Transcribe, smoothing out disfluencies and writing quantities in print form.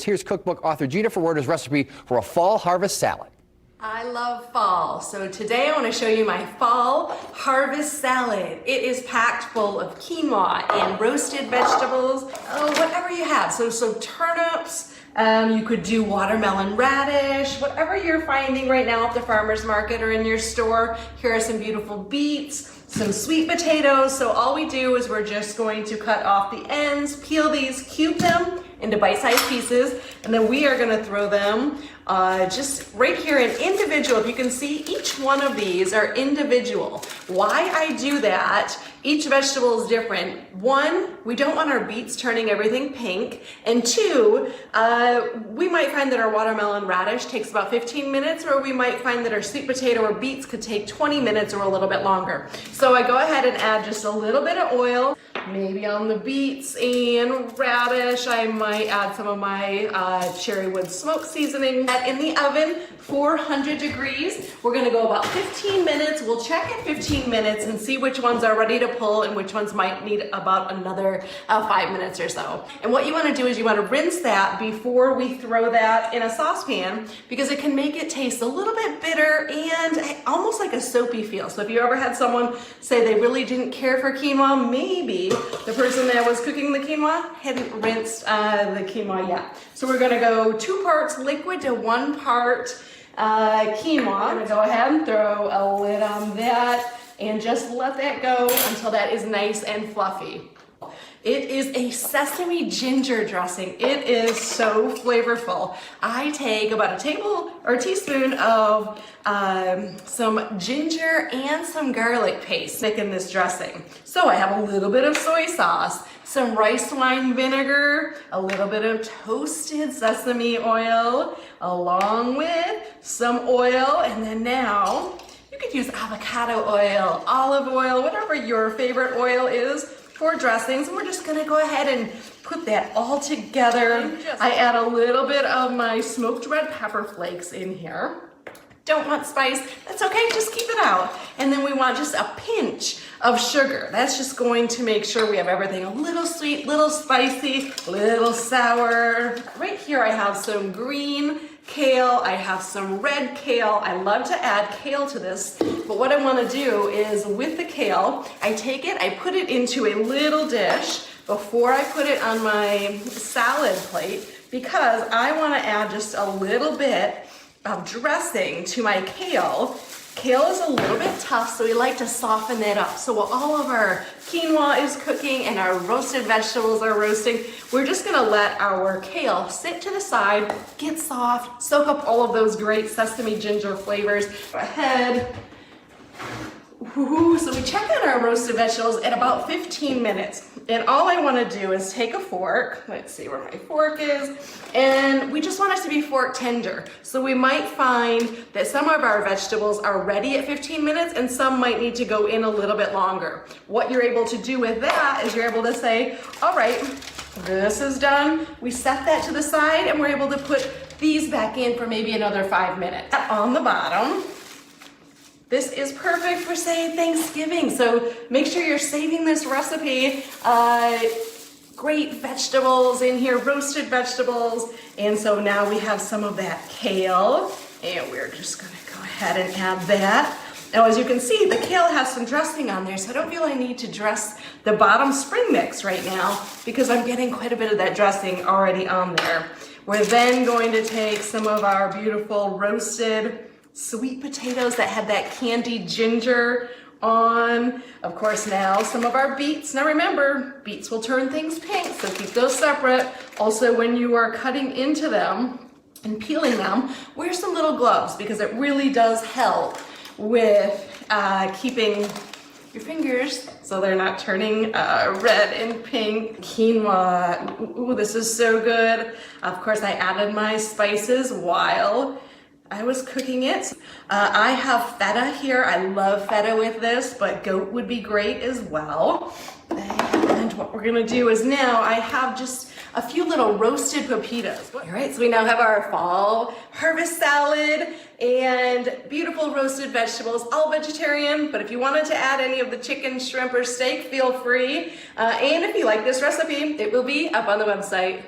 Here's cookbook author Gina Ferwerda's recipe for a fall harvest salad. I love fall, so today I want to show you my fall harvest salad. It is packed full of quinoa and roasted vegetables, whatever you have. So turnips, you could do watermelon radish, whatever you're finding right now at the farmer's market or in your store. Here are some beautiful beets, some sweet potatoes. So all we do is we're just going to cut off the ends, peel these, cube them into bite-sized pieces, and then we are gonna throw them just right here in individual. If you can see, each one of these are individual. Why I do that, each vegetable is different. One, we don't want our beets turning everything pink, and two, we might find that our watermelon radish takes about 15 minutes, or we might find that our sweet potato or beets could take 20 minutes or a little bit longer. So I go ahead and add just a little bit of oil, maybe on the beets and radish. I might add some of my cherry wood smoke seasoning. In the oven, 400 degrees. We're gonna go about 15 minutes. We'll check at 15 minutes and see which ones are ready to pull and which ones might need about another 5 minutes or so. And what you wanna do is you wanna rinse that before we throw that in a saucepan, because it can make it taste a little bit bitter and almost like a soapy feel. So if you ever had someone say they really didn't care for quinoa, maybe the person that was cooking the quinoa hadn't rinsed the quinoa yet. So we're gonna go 2 parts liquid to 1 part quinoa. I'm gonna go ahead and throw a lid on that and just let that go until that is nice and fluffy. It is a sesame ginger dressing. It is so flavorful. I take about a teaspoon of some ginger and some garlic paste making this dressing. So I have a little bit of soy sauce, some rice wine vinegar, a little bit of toasted sesame oil, along with some oil, and then now you could use avocado oil, olive oil, whatever your favorite oil is for dressings. And we're just gonna go ahead and put that all together. I add a little bit of my smoked red pepper flakes in here. Don't want spice, that's okay, just keep it out. And then we want just a pinch of sugar. That's just going to make sure we have everything a little sweet, little spicy, little sour. Right here I have some green kale, I have some red kale. I love to add kale to this, but what I wanna do is with the kale, I take it, I put it into a little dish before I put it on my salad plate, because I wanna add just a little bit of dressing to my kale. Kale is a little bit tough, so we like to soften it up. So while all of our quinoa is cooking and our roasted vegetables are roasting, we're just gonna let our kale sit to the side, get soft, soak up all of those great sesame ginger flavors. Go ahead. So we check on our roasted vegetables at about 15 minutes. And all I wanna do is take a fork, let's see where my fork is, and we just want it to be fork tender. So we might find that some of our vegetables are ready at 15 minutes and some might need to go in a little bit longer. What you're able to do with that is you're able to say, all right, this is done. We set that to the side and we're able to put these back in for maybe another 5 minutes. On the bottom, this is perfect for, say, Thanksgiving. So make sure you're saving this recipe. Great vegetables in here, roasted vegetables. And so now we have some of that kale, and we're just gonna go ahead and add that. Now, as you can see, the kale has some dressing on there, so I don't feel I need to dress the bottom spring mix right now because I'm getting quite a bit of that dressing already on there. We're then going to take some of our beautiful roasted sweet potatoes that have that candied ginger on. Of course, now some of our beets. Now remember, beets will turn things pink, so keep those separate. Also, when you are cutting into them and peeling them, wear some little gloves because it really does help with keeping your fingers so they're not turning red and pink. Quinoa, ooh, this is so good. Of course, I added my spices while I was cooking it. I have feta here. I love feta with this, but goat would be great as well. And what we're gonna do is now I have just a few little roasted pepitas. All right, so we now have our fall harvest salad and beautiful roasted vegetables, all vegetarian, but if you wanted to add any of the chicken, shrimp, or steak, feel free. And if you like this recipe, it will be up on the website.